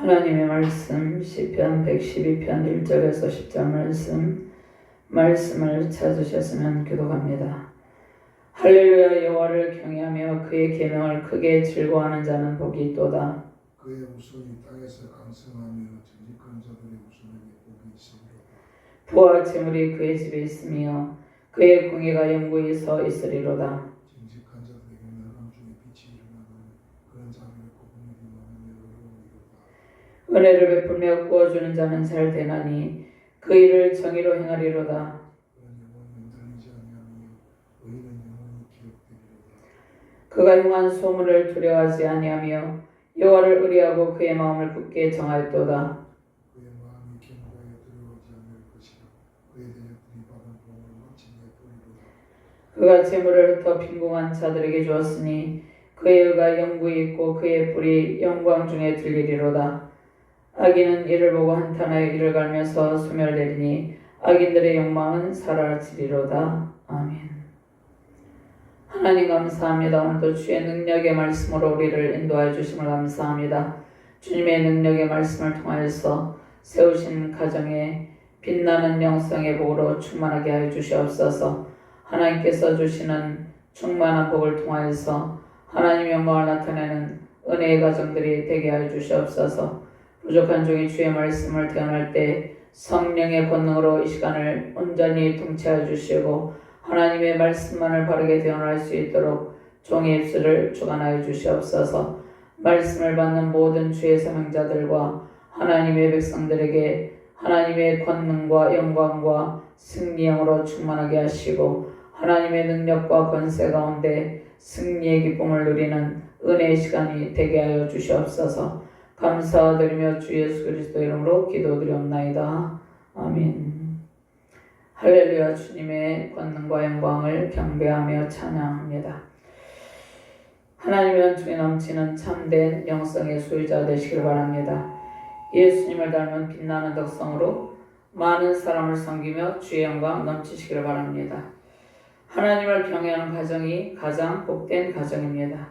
하나님의 말씀 시편 112편 1절에서 10절 말씀을 찾으셨으면 기도합니다. 할렐루야. 여호와를 경외하며 그의 계명을 크게 즐거워하는 자는 복이 있도다. 그의 후손이 땅에서 강성하며 정직한 자들의 후손에게 복이 있으리로다. 부와 재물이 그의 집에 있으며 그의 공의가 영구히 서 있으리로다. 정직한 자들에게 멸망 중에 빛이 일어나는 그런 자들의 복음이 많으며 어려움이로다. 은혜를 베풀며 구워주는 자는 잘 되나니 그 일을 정의로 행하리로다. 그런 영혼은 흔들리지 아니하며 의인은 영원히 기억되리로다. 그가 행한 소문을 두려워하지 아니하며 여호와를 의리하고 그의 마음을 굳게 정하였도다. 그의 마음이 견고하여 두려워하지 않을 것이라. 그의 대적들이 받은 복을 마침내 보리로다. 그가 재물을 흩어 빈궁한 자들에게 주었으니 그의 의가 영구히 있고 그의 뿔이 영광 중에 들리리로다. 악인은 이를 보고 한탄하여 이를 갈면서 소멸되리니 악인들의 욕망은 사라지리로다. 아멘. 하나님 감사합니다. 오늘도 주의 능력의 말씀으로 우리를 인도하여 주심을 감사합니다. 주님의 능력의 말씀을 통하여서 세우신 가정에 빛나는 영성의 복으로 충만하게 하여 주시옵소서. 하나님께서 주시는 충만한 복을 통하여서 하나님의 영광을 나타내는 은혜의 가정들이 되게 하여 주시옵소서. 부족한 종이 주의 말씀을 대언할 때 성령의 권능으로 이 시간을 온전히 통치하여 주시고 하나님의 말씀만을 바르게 대언할 수 있도록 종의 입술을 주관하여 주시옵소서. 말씀을 받는 모든 주의 사명자들과 하나님의 백성들에게 하나님의 권능과 영광과 승리형으로 충만하게 하시고 하나님의 능력과 권세 가운데 승리의 기쁨을 누리는 은혜의 시간이 되게 하여 주시옵소서. 감사드리며 주 예수 그리스도 이름으로 기도드리옵나이다. 아멘. 할렐루야. 주님의 권능과 영광을 경배하며 찬양합니다. 하나님의 은총이 넘치는 참된 영성의 소유자 되시길 바랍니다. 예수님을 닮은 빛나는 덕성으로 많은 사람을 섬기며 주의 영광 넘치시길 바랍니다. 하나님을 경외하는 가정이 가장 복된 가정입니다.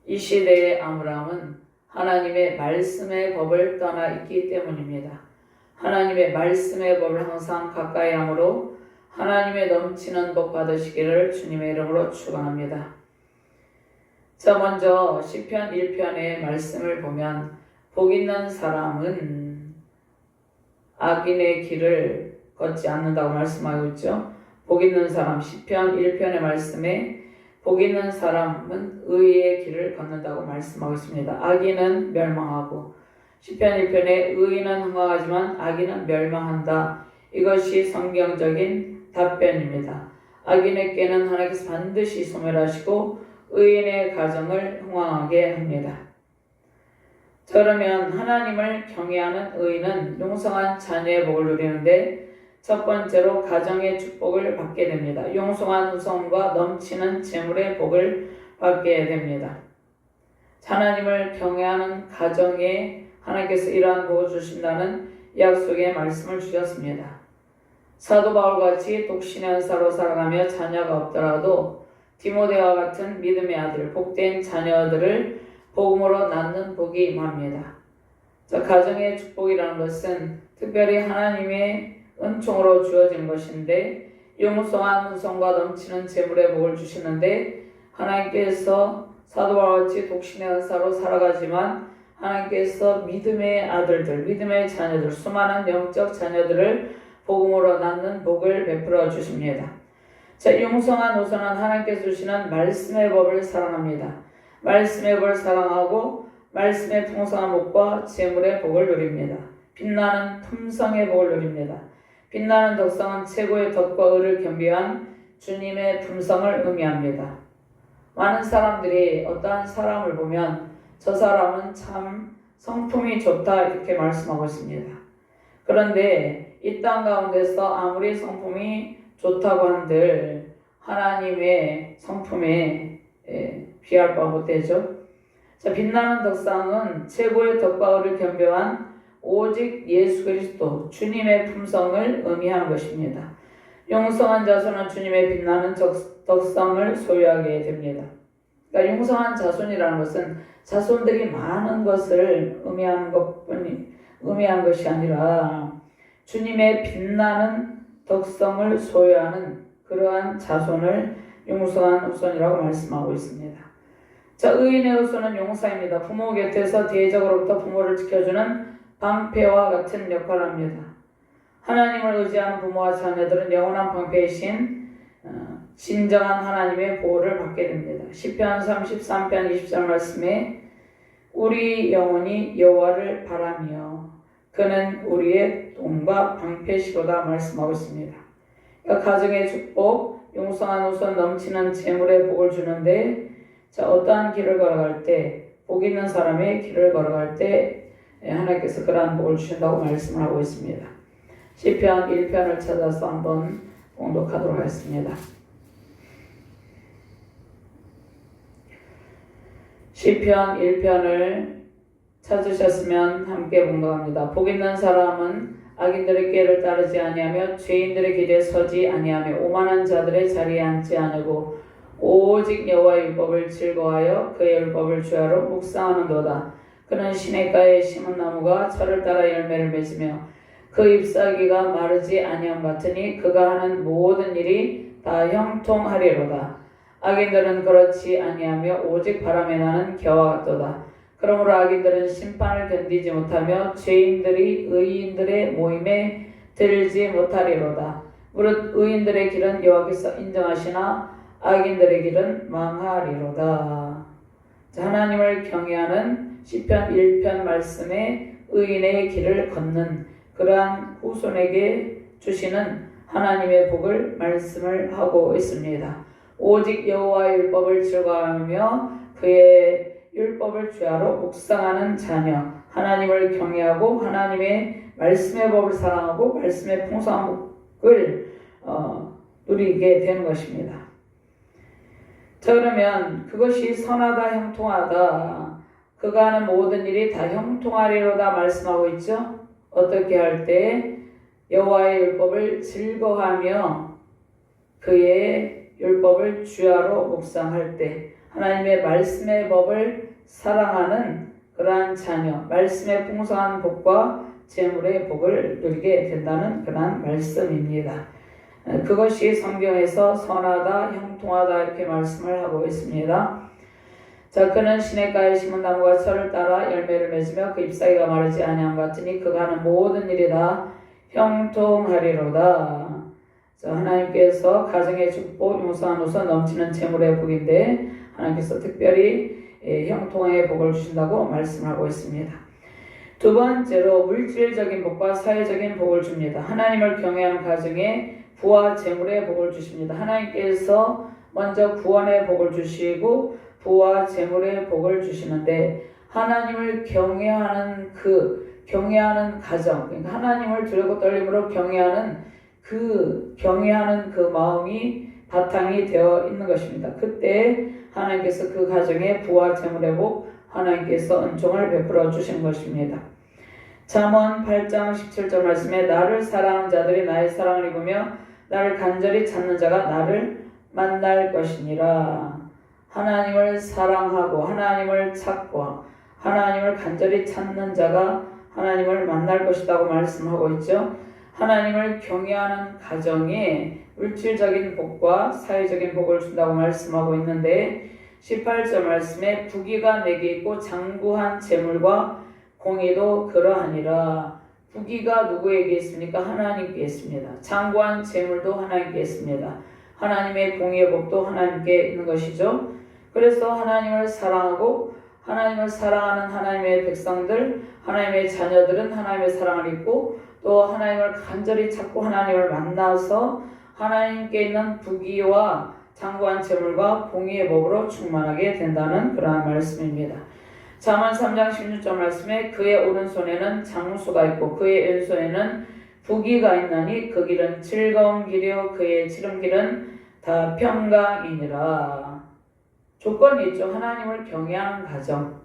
이 시대의 아브라함은 하나님의 말씀의 법을 떠나 있기 때문입니다. 하나님의 말씀의 법을 항상 가까이 함으로 하나님의 넘치는 복 받으시기를 주님의 이름으로 축원합니다. 자, 먼저 시편 1편의 말씀을 보면 복 있는 사람은 악인의 길을 걷지 않는다고 말씀하고 있죠. 복 있는 사람, 시편 1편의 말씀에 복 있는 사람은 의의 길을 걷는다고 말씀하고 있습니다. 악인은 멸망하고 시편 1편에 의인은 흥황하지만 악인은 멸망한다. 이것이 성경적인 답변입니다. 악인에게는 하나님께서 반드시 소멸하시고 의인의 가정을 흥황하게 합니다. 그러면 하나님을 경외하는 의인은 용성한 자녀의 복을 누리는데 첫 번째로 가정의 축복을 받게 됩니다. 용성한 후손과 넘치는 재물의 복을 받게 됩니다. 하나님을 경외하는 가정에 하나님께서 이러한 복을 주신다는 약속의 말씀을 주셨습니다. 사도 바울같이 독신의 은사로 살아가며 자녀가 없더라도 디모데와 같은 믿음의 아들, 복된 자녀들을 복음으로 낳는 복이 임합니다. 가정의 축복이라는 것은 특별히 하나님의 은총으로 주어진 것인데 용서한 후손과 넘치는 재물의 복을 주시는데 하나님께서 사도 바울같이 독신의 은사로 살아가지만 하나님께서 믿음의 아들들, 믿음의 자녀들, 수많은 영적 자녀들을 복음으로 낳는 복을 베풀어 주십니다. 자, 용성한 후손은 하나님께서 주시는 말씀의 법을 사랑합니다. 말씀의 법을 사랑하고 말씀의 풍성한 복과 재물의 복을 누립니다. 빛나는 품성의 복을 누립니다. 빛나는 덕성은 최고의 덕과 의를 겸비한 주님의 품성을 의미합니다. 많은 사람들이 어떠한 사람을 보면 저 사람은 참 성품이 좋다 이렇게 말씀하고 있습니다. 그런데 이 땅 가운데서 아무리 성품이 좋다고 한들 하나님의 성품에 비할 바 못되죠. 자, 빛나는 덕상은 최고의 덕과 의를 겸비한 오직 예수 그리스도 주님의 품성을 의미하는 것입니다. 용성한 자손은 주님의 빛나는 덕성을 소유하게 됩니다. 그러니까 용성한 자손이라는 것은 자손들이 많은 것을 의미하는 것뿐이 의미한 것이 아니라 주님의 빛나는 덕성을 소유하는 그러한 자손을 융성한 후손이라고 말씀하고 있습니다. 자, 의인의 후손은 용사입니다. 부모 곁에서 대적으로부터 부모를 지켜주는 방패와 같은 역할을 합니다. 하나님을 의지하는 부모와 자녀들은 영원한 방패이신 진정한 하나님의 보호를 받게 됩니다. 시편 33편 20절 말씀에 우리 영혼이 여호와를 바라며 그는 우리의 도움과 방패시로다 말씀하고 있습니다. 그러니까 가정의 축복, 용성한 후손, 넘치는 재물의 복을 주는데, 자, 어떠한 길을 걸어갈 때, 복 있는 사람의 길을 걸어갈 때 하나님께서 그러한 복을 주신다고 말씀을 하고 있습니다. 시편 1편을 찾아서 한번 봉독하도록 하겠습니다. 시편 1편을 찾으셨으면 함께 봉독합니다. 복 있는 사람은 악인들의 길을 따르지 아니하며 죄인들의 길에 서지 아니하며 오만한 자들의 자리에 앉지 않으고 오직 여호와의 율법을 즐거워하여 그의 율법을 주야로 묵상하는도다. 그는 시냇가에 심은 나무가 철을 따라 열매를 맺으며 그 잎사귀가 마르지 아니함 같으니 그가 하는 모든 일이 다 형통하리로다. 악인들은 그렇지 아니하며 오직 바람에 나는 겨와 같도다. 그러므로 악인들은 심판을 견디지 못하며 죄인들이 의인들의 모임에 들지 못하리로다. 무릇 의인들의 길은 여호와께서 인정하시나 악인들의 길은 망하리로다. 자, 하나님을 경외하는 시편 1편 말씀에 의인의 길을 걷는 그러한 후손에게 주시는 하나님의 복을 말씀을 하고 있습니다. 오직 여호와의 율법을 즐거워하며 그의 율법을 주야로 묵상하는 자녀, 하나님을 경외하고 하나님의 말씀의 법을 사랑하고 말씀의 풍성한 복을 누리게 되는 것입니다. 자, 그러면 그것이 선하다, 형통하다, 그가 하는 모든 일이 다 형통하리로다 말씀하고 있죠. 어떻게 할 때? 여호와의 율법을 즐거워하며 그의 율법을 주야로 묵상할 때, 하나님의 말씀의 법을 사랑하는 그러한 자녀, 말씀의 풍성한 복과 재물의 복을 누리게 된다는 그러한 말씀입니다. 그것이 성경에서 선하다, 형통하다 이렇게 말씀을 하고 있습니다. 자, 그는 시냇가에 심은 나무가 철을 따라 열매를 맺으며 그 잎사귀가 마르지 아니함 같으니 그가 하는 모든 일이 다 형통하리로다. 자, 하나님께서 가정의 축복, 용서한 후손, 넘치는 재물의 복인데 하나님께서 특별히 형통의 복을 주신다고 말씀하고 있습니다. 두 번째로 물질적인 복과 사회적인 복을 줍니다. 하나님을 경외하는 가정에 부와 재물의 복을 주십니다. 하나님께서 먼저 구원의 복을 주시고 부와 재물의 복을 주시는데, 하나님을 경외하는 경외하는 가정, 그러니까 하나님을 두렵고 떨림으로 경외하는 그 마음이 바탕이 되어 있는 것입니다. 그때 하나님께서 그 가정에 부와 재물의 복, 하나님께서 은총을 베풀어 주시는 것입니다. 잠언 8장 17절 말씀에 나를 사랑하는 자들이 나의 사랑을 입으며 나를 간절히 찾는 자가 나를 만날 것이니라. 하나님을 사랑하고 하나님을 찾고 하나님을 간절히 찾는 자가 하나님을 만날 것이라고 말씀하고 있죠. 하나님을 경외하는 가정에 물질적인 복과 사회적인 복을 준다고 말씀하고 있는데, 18절 말씀에 부귀가 내게 있고 장구한 재물과 공의도 그러하니라. 부귀가 누구에게 있습니까? 하나님께 있습니다. 장구한 재물도 하나님께 있습니다. 하나님의 공의의 복도 하나님께 있는 것이죠. 그래서 하나님을 사랑하고 하나님을 사랑하는 하나님의 백성들, 하나님의 자녀들은 하나님의 사랑을 입고 또 하나님을 간절히 찾고 하나님을 만나서 하나님께 있는 부귀와 장구한 재물과 공의의 복으로 충만하게 된다는 그러한 말씀입니다. 잠언 3장 16절 말씀에 그의 오른손에는 장수가 있고 그의 왼손에는 부귀가 있나니 그 길은 즐거운 길이요 그의 지름길은 다 평강이니라. 조건이 있죠. 하나님을 경외하는 가정,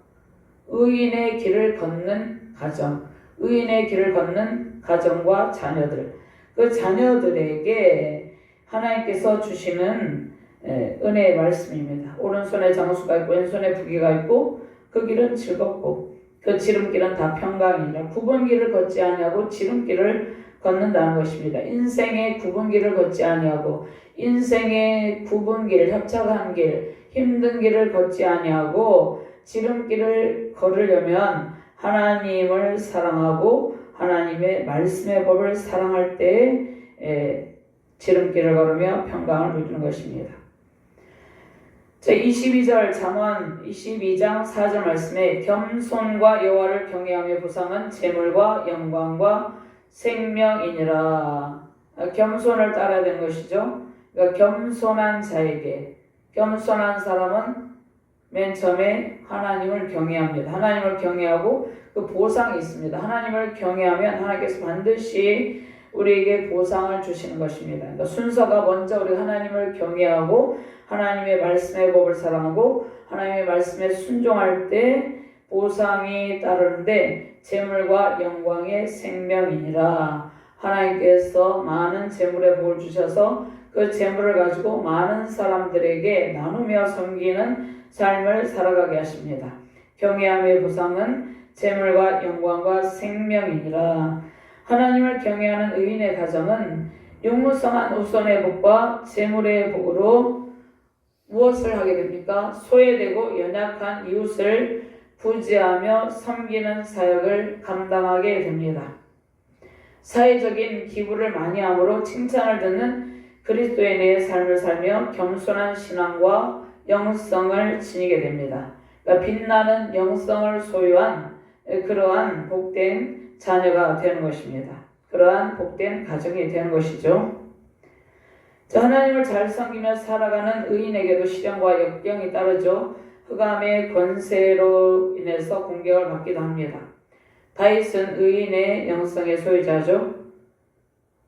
의인의 길을 걷는 가정, 의인의 길을 걷는 가정과 자녀들, 그 자녀들에게 하나님께서 주시는 은혜의 말씀입니다. 오른손에 장수가 있고 왼손에 부귀가 있고 그 길은 즐겁고 그 지름길은 다 평강이니라. 굽은 길을 걷지 아니하고 지름길을 걷는다는 것입니다. 인생의 굽은 길을 걷지 아니하고 인생의 굽은 길, 협착한 길, 힘든 길을 걷지 아니하고 지름길을 걸으려면 하나님을 사랑하고 하나님의 말씀의 법을 사랑할 때 지름길을 걸으며 평강을 누리는 것입니다. 자, 22절 잠언 22장 4절 말씀에 겸손과 여호와를 경외함의 보상은 재물과 영광과 생명이니라. 겸손을 따라야 되는 것이죠. 그러니까 겸손한 자에게, 겸손한 사람은 맨 처음에 하나님을 경외합니다. 하나님을 경외하고 그 보상이 있습니다. 하나님을 경외하면 하나님께서 반드시 우리에게 보상을 주시는 것입니다. 그러니까 순서가 먼저 우리 하나님을 경외하고 하나님의 말씀의 법을 사랑하고 하나님의 말씀에 순종할 때 보상이 따르는데 재물과 영광의 생명이니라. 하나님께서 많은 재물의 복을 주셔서 그 재물을 가지고 많은 사람들에게 나누며 섬기는 삶을 살아가게 하십니다. 경외함의 보상은 재물과 영광과 생명이니라. 하나님을 경외하는 의인의 가정은 육무성한 우선의 복과 재물의 복으로 무엇을 하게 됩니까? 소외되고 연약한 이웃을 구제하며 섬기는 사역을 감당하게 됩니다. 사회적인 기부를 많이 함으로 칭찬을 듣는 그리스도인의 삶을 살며 겸손한 신앙과 영성을 지니게 됩니다. 그러니까 빛나는 영성을 소유한 그러한 복된 자녀가 되는 것입니다. 그러한 복된 가정이 되는 것이죠. 하나님을 잘 섬기며 살아가는 의인에게도 시련과 역경이 따르죠. 흑암의 권세로 인해서 공격을 받기도 합니다. 다윗은 의인의 영성의 소유자죠.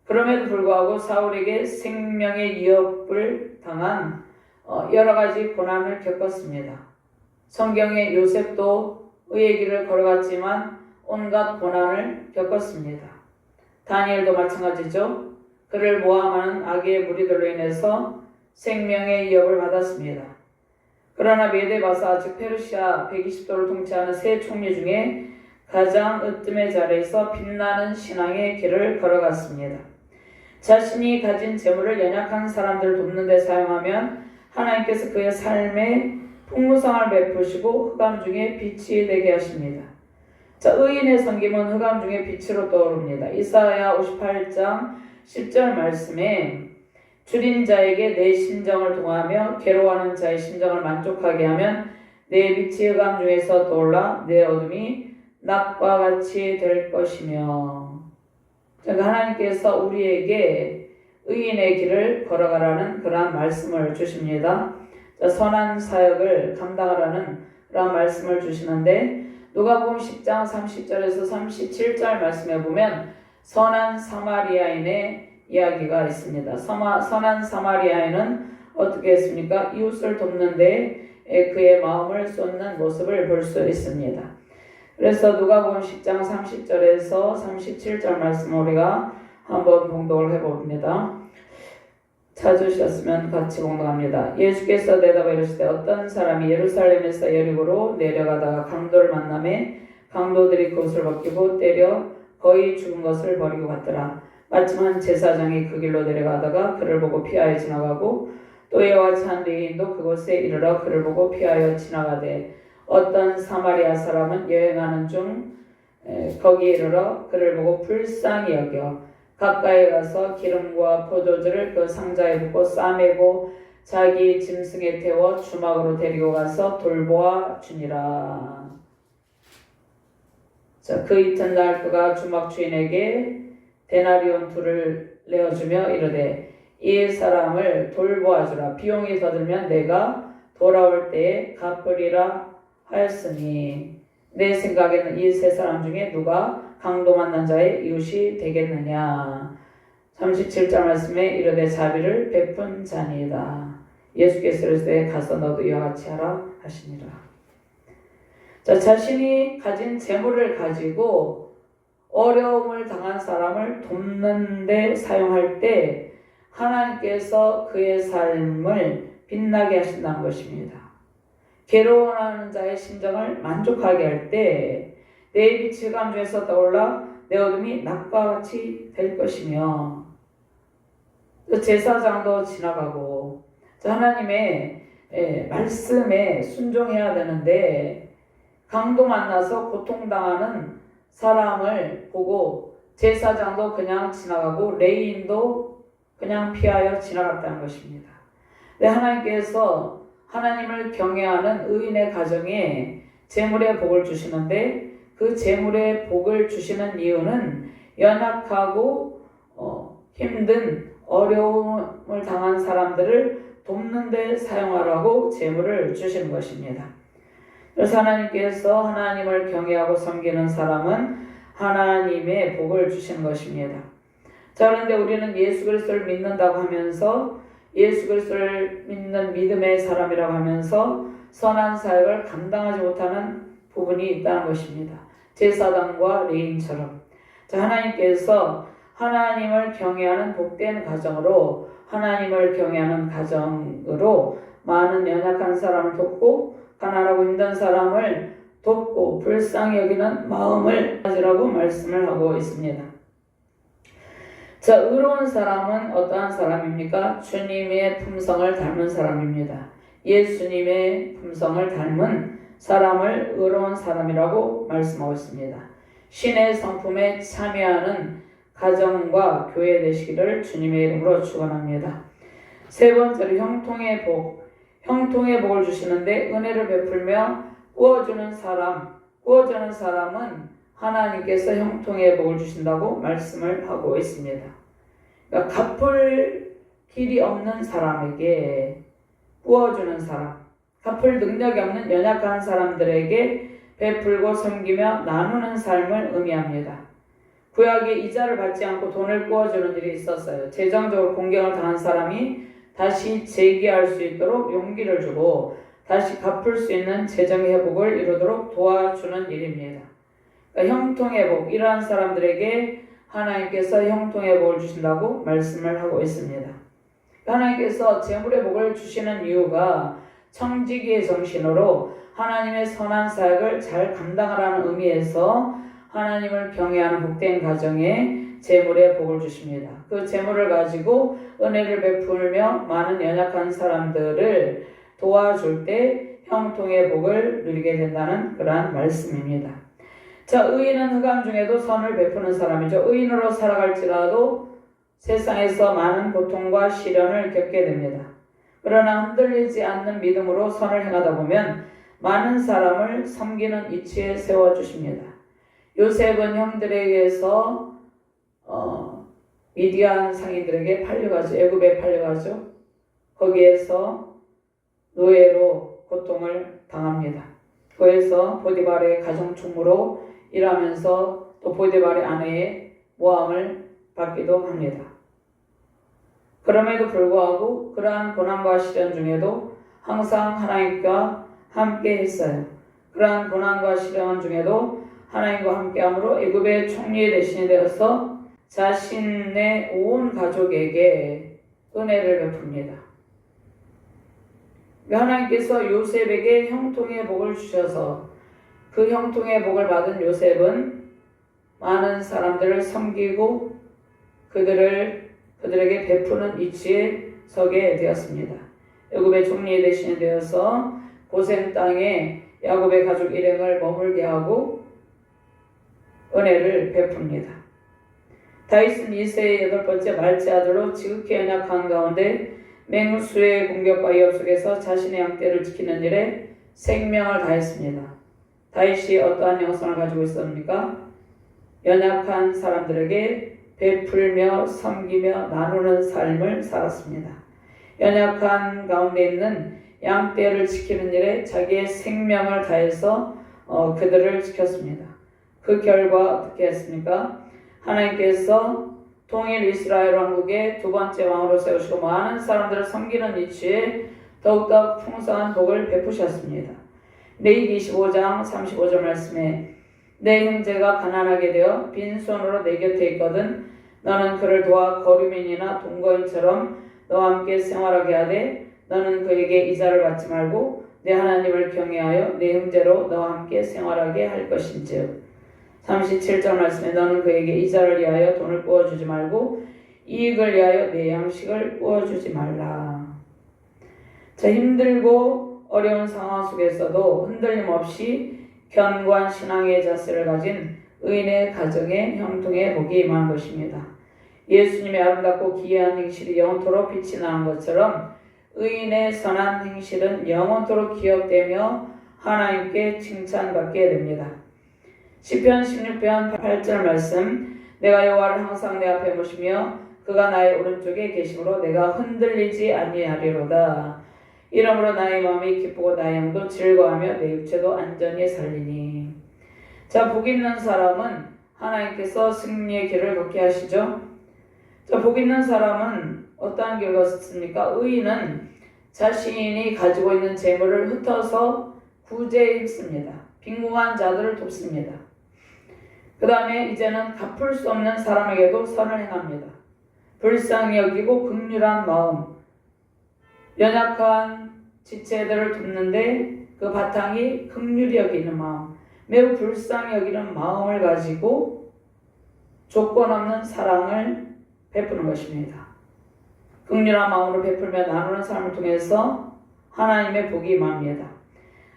그럼에도 불구하고 사울에게 생명의 위협을 당한 여러 가지 고난을 겪었습니다. 성경의 요셉도 의의 길을 걸어갔지만 온갖 고난을 겪었습니다. 다니엘도 마찬가지죠. 그를 모함하는 악의 무리들로 인해서 생명의 위협을 받았습니다. 그러나 메데바사 즉 페르시아 120도를 통치하는 세 총리 중에 가장 으뜸의 자리에서 빛나는 신앙의 길을 걸어갔습니다. 자신이 가진 재물을 연약한 사람들을 돕는 데 사용하면 하나님께서 그의 삶에 풍성함을 베푸시고 흑암 중에 빛이 되게 하십니다. 자, 의인의 섬김은 흑암 중에 빛으로 떠오릅니다. 이사야 58장 10절 말씀에 줄인 자에게 내 심정을 동하며 괴로워하는 자의 심정을 만족하게 하면 내 빛이 흑암 중에서 떠올라 내 어둠이 낮과 같이 될 것이며. 그러니까 하나님께서 우리에게 의인의 길을 걸어가라는 그러한 말씀을 주십니다. 자, 선한 사역을 감당하라는 그러한 말씀을 주시는데 누가복음 10장 30절에서 37절 말씀에 보면 선한 사마리아인의 이야기가 있습니다. 선한 사마리아인은 어떻게 했습니까? 이웃을 돕는데 그의 마음을 쏟는 모습을 볼 수 있습니다. 그래서 누가복음 10장 30절에서 37절 말씀 우리가 한번 봉독을 해봅니다. 찾으셨으면 같이 봉독합니다. 예수께서 대답하여 이르시되 어떤 사람이 예루살렘에서 여리고로 내려가다가 강도를 만나매 강도들이 그것을 벗기고 때려 거의 죽은 것을 버리고 갔더라. 마침 한 제사장이 그 길로 내려가다가 그를 보고 피하여 지나가고 또 이와 같이 한 레위인도 그곳에 이르러 그를 보고 피하여 지나가되 어떤 사마리아 사람은 여행하는 중 거기에 이르러 그를 보고 불쌍히 여겨 가까이 가서 기름과 포도주를 그 상자에 붓고 싸매고 자기 짐승에 태워 주막으로 데리고 가서 돌보아 주니라. 자, 그 이튿날 그가 주막 주인에게 데나리온 둘을 내어주며 이르되 이 사람을 돌보아 주라. 비용이 더 들면 내가 돌아올 때에 갚으리라 하였으니 내 생각에는 이 세 사람 중에 누가 강도 만난 자의 이웃이 되겠느냐. 37절 말씀에 이르되 자비를 베푼 자니이다. 예수께서 이르시되 가서 너도 이와 같이 하라 하시니라. 자, 자신이 가진 재물을 가지고 어려움을 당한 사람을 돕는 데 사용할 때 하나님께서 그의 삶을 빛나게 하신다는 것입니다. 괴로워하는 자의 심정을 만족하게 할 때 내 빛이 흑암 중에서 떠올라 내 어둠이 낮과 같이 될 것이며, 또 제사장도 지나가고, 하나님의 말씀에 순종해야 되는데 강도 만나서 고통당하는 사람을 보고 제사장도 그냥 지나가고 레위인도 그냥 피하여 지나갔다는 것입니다. 하나님께서 하나님을 경외하는 의인의 가정에 재물의 복을 주시는데, 그 재물의 복을 주시는 이유는 연약하고 힘든 어려움을 당한 사람들을 돕는 데 사용하라고 재물을 주시는 것입니다. 그래서 하나님께서 하나님을 경외하고 섬기는 사람은 하나님의 복을 주시는 것입니다. 자, 그런데 우리는 예수 그리스도를 믿는다고 하면서, 예수 그리스도를 믿는 믿음의 사람이라고 하면서 선한 사역을 감당하지 못하는 부분이 있다는 것입니다. 제사장과 레위인처럼. 자, 하나님께서 하나님을 경외하는 복된 가정으로, 하나님을 경외하는 가정으로 많은 연약한 사람을 돕고 가난하고 힘든 사람을 돕고 불쌍히 여기는 마음을 가지라고 말씀을 하고 있습니다. 자, 의로운 사람은 어떠한 사람입니까? 주님의 품성을 닮은 사람입니다. 예수님의 품성을 닮은 사람을 의로운 사람이라고 말씀하고 있습니다. 신의 성품에 참여하는 가정과 교회 되시기를 주님의 이름으로 축원합니다. 세 번째로 형통의 복. 형통의 복을 주시는데 은혜를 베풀며 꾸어주는 사람은 하나님께서 형통의 복을 주신다고 말씀을 하고 있습니다. 그러니까 갚을 길이 없는 사람에게 꾸어주는 사람, 갚을 능력이 없는 연약한 사람들에게 베풀고 섬기며 나누는 삶을 의미합니다. 구약에 이자를 받지 않고 돈을 꾸어주는 일이 있었어요. 재정적으로 공경을 당한 사람이 다시 재기할 수 있도록 용기를 주고 다시 갚을 수 있는 재정의 회복을 이루도록 도와주는 일입니다. 그러니까 형통의 복, 이러한 사람들에게 하나님께서 형통의 복을 주신다고 말씀을 하고 있습니다. 하나님께서 재물의 복을 주시는 이유가 청지기의 정신으로 하나님의 선한 사역을 잘 감당하라는 의미에서 하나님을 경외하는 복된 가정에 재물의 복을 주십니다. 그 재물을 가지고 은혜를 베풀며 많은 연약한 사람들을 도와줄 때 형통의 복을 누리게 된다는 그러한 말씀입니다. 자, 의인은 흑암 중에도 선을 베푸는 사람이죠. 의인으로 살아갈지라도 세상에서 많은 고통과 시련을 겪게 됩니다. 그러나 흔들리지 않는 믿음으로 선을 행하다 보면 많은 사람을 섬기는 이치에 세워주십니다. 요셉은 형들에 의해서 미디안 상인들에게 팔려가죠. 애굽에 팔려가죠. 거기에서 노예로 고통을 당합니다. 거기에서 보디발의 가정총무로 일하면서 또 보디발의 아내의 모함을 받기도 합니다. 그럼에도 불구하고 그러한 고난과 시련 중에도 항상 하나님과 함께 했어요. 그러한 고난과 시련 중에도 하나님과 함께함으로 애굽의 총리 대신이 되어서 자신의 온 가족에게 은혜를 베풉니다. 하나님께서 요셉에게 형통의 복을 주셔서 그 형통의 복을 받은 요셉은 많은 사람들을 섬기고 그들에게 베푸는 이치에 서게 되었습니다. 애굽의 총리 대신이 되어서 고센 땅에 야곱의 가족 일행을 머물게 하고 은혜를 베풉니다. 다윗은 이새의 8번째 말째 아들로 지극히 연약한 가운데 맹수의 공격과 위협 속에서 자신의 양떼를 지키는 일에 생명을 다했습니다. 다윗이 어떠한 영성을 가지고 있었습니까? 연약한 사람들에게 베풀며 섬기며 나누는 삶을 살았습니다. 연약한 가운데 있는 양떼를 지키는 일에 자기의 생명을 다해서 그들을 지켰습니다. 그 결과 어떻게 했습니까? 하나님께서 통일 이스라엘 왕국의 두 번째 왕으로 세우시고 많은 사람들을 섬기는 이치에 더욱더 풍성한 복을 베푸셨습니다. 레위기 25장 35절 말씀에 내 형제가 가난하게 되어 빈손으로 내 곁에 있거든 너는 그를 도와 거류민이나 동거인처럼 너와 함께 생활하게 하되 너는 그에게 이자를 받지 말고 내 하나님을 경외하여 내 형제로 너와 함께 생활하게 할 것인즉. 37절 말씀에 너는 그에게 이자를 위하여 돈을 부어주지 말고 이익을 위하여 내 양식을 부어주지 말라. 자, 힘들고 어려운 상황 속에서도 흔들림 없이 견고한 신앙의 자세를 가진 의인의 가정에 형통의 복이 임하는 것입니다. 예수님의 아름답고 기이한 행실이 영원토록 빛이 나는 것처럼 의인의 선한 행실은 영원토록 기억되며 하나님께 칭찬받게 됩니다. 시편 16편 8절 말씀 내가 여호와를 항상 내 앞에 모시며 그가 나의 오른쪽에 계심으로 내가 흔들리지 아니하리로다. 이러므로 나의 마음이 기쁘고 나의 영도 즐거워하며 내 육체도 안전히 살리니. 자, 복 있는 사람은 하나님께서 승리의 길을 걷게 하시죠. 자, 복 있는 사람은 어떠한 길을 걷습니까? 의인은 자신이 가지고 있는 재물을 흩어서 구제에 힘씁니다. 빈궁한 자들을 돕습니다. 그 다음에 이제는 갚을 수 없는 사람에게도 선을 행합니다. 불쌍히 여기고 긍휼한 마음, 연약한 지체들을 돕는데 그 바탕이 긍휼히 여기는 마음, 매우 불쌍히 여기는 마음을 가지고 조건 없는 사랑을 베푸는 것입니다. 긍휼한 마음으로 베풀며 나누는 삶을 통해서 하나님의 복이 임합니다.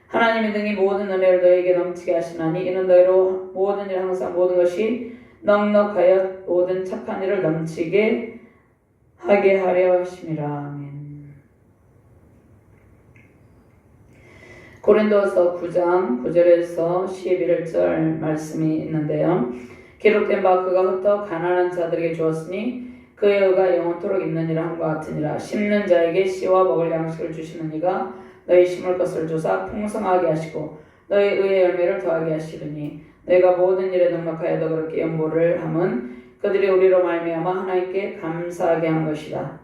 하나님이 등이 모든 은혜를 너에게 넘치게 하시나니 이는 너희로 모든 일 항상 모든 것이 넉넉하여 모든 착한 일을 넘치게 하게 하려 하심이라. 아멘. 고린도서 9장 9절에서 11절 말씀이 있는데요. 기록된 바 그가 흩어 가난한 자들에게 주었으니 그의 의가 영원토록 있느니라 함과 같으니라. 심는 자에게 씨와 먹을 양식을 주시는 이가 너희 심을 것을 주사 풍성하게 하시고 너희 의의 열매를 더하게 하시리니 너희가 모든 일에 넉넉하여도 그렇게 연보를 함은 그들이 우리로 말미암아 하나님께 감사하게 한 것이다.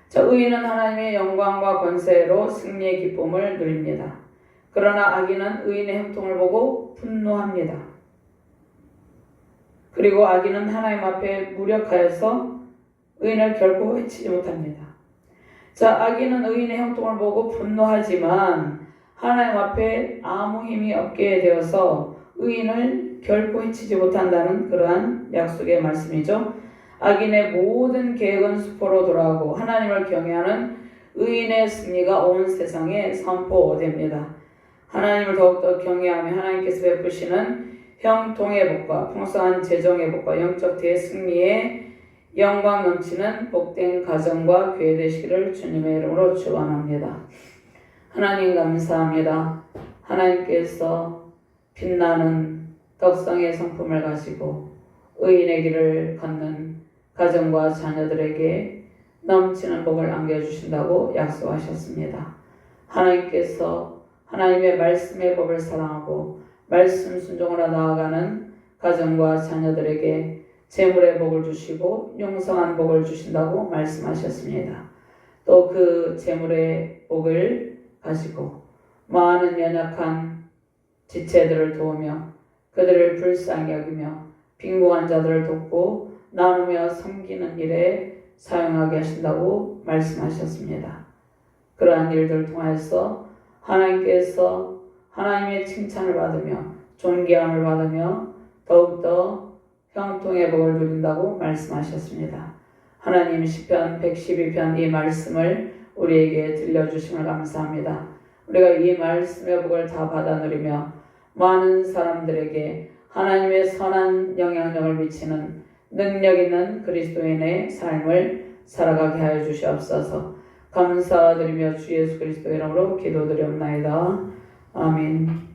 자, 의인은 하나님의 영광과 권세로 승리의 기쁨을 누립니다. 그러나 악인은 의인의 형통을 보고 분노합니다. 그리고 악인은 하나님 앞에 무력하여서 의인을 결코 해치지 못합니다. 자, 악인은 의인의 형통을 보고 분노하지만 하나님 앞에 아무 힘이 없게 되어서 의인을 결코 해치지 못한다는 그러한 약속의 말씀이죠. 악인의 모든 계획은 수포로 돌아가고 하나님을 경외하는 의인의 승리가 온 세상에 선포됩니다. 하나님을 더욱더 경외하며 하나님께서 베푸시는 형통의 복과 풍성한 재정의 복과 영적 대승리의 영광 넘치는 복된 가정과 교회 되시기를 주님의 이름으로 축원합니다. 하나님 감사합니다. 하나님께서 빛나는 덕성의 성품을 가지고 의인의 길을 걷는 가정과 자녀들에게 넘치는 복을 안겨주신다고 약속하셨습니다. 하나님께서 하나님의 말씀의 법을 사랑하고 말씀 순종으로 나아가는 가정과 자녀들에게 재물의 복을 주시고 용성한 복을 주신다고 말씀하셨습니다. 또 그 재물의 복을 가지고 많은 연약한 지체들을 도우며 그들을 불쌍히 여기며 빈곤한 자들을 돕고 나누며 섬기는 일에 사용하게 하신다고 말씀하셨습니다. 그러한 일들을 통해서 하나님께서 하나님의 칭찬을 받으며 존귀함을 받으며 더욱더 형통의 복을 누린다고 말씀하셨습니다. 하나님 시편 112편 이 말씀을 우리에게 들려주심을 감사합니다. 우리가 이 말씀의 복을 다 받아 누리며 많은 사람들에게 하나님의 선한 영향력을 미치는 능력 있는 그리스도인의 삶을 살아가게 하여 주시옵소서. 감사드리며 주 예수 그리스도 이름으로 기도드리옵나이다. 아멘.